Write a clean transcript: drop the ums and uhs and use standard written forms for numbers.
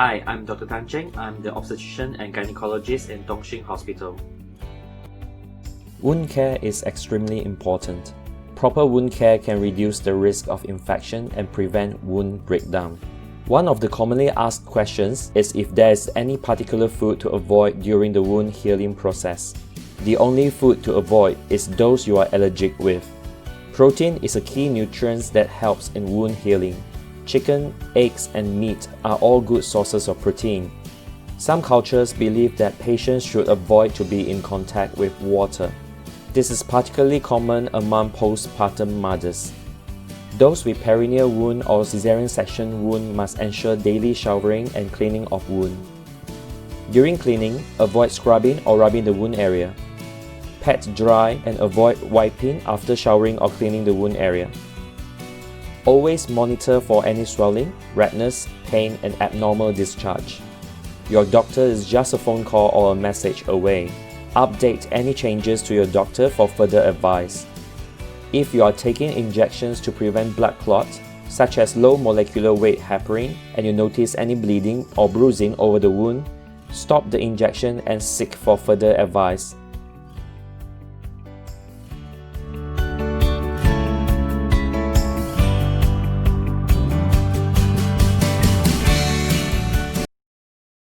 Hi, I'm Dr. Cheng. I'm the obstetrician and gynecologist in Dongxing Hospital. Wound care is extremely important. Proper wound care can reduce the risk of infection and prevent wound breakdown. One of the commonly asked questions is if there is any particular food to avoid during the wound healing process. The only food to avoid is those you are allergic with. Protein is a key nutrient that helps in wound healing. Chicken, eggs, and meat are all good sources of protein. Some cultures believe that patients should avoid to be in contact with water. This is particularly common among postpartum mothers. Those with perineal wound or cesarean section wound must ensure daily showering and cleaning of wound. During cleaning, avoid scrubbing or rubbing the wound area. Pat dry and avoid wiping after showering or cleaning the wound area. Always monitor for any swelling, redness, pain, and abnormal discharge. Your doctor is just a phone call or a message away. Update any changes to your doctor for further advice. If you are taking injections to prevent blood clots, such as low molecular weight heparin, and you notice any bleeding or bruising over the wound, stop the injection and seek for further advice.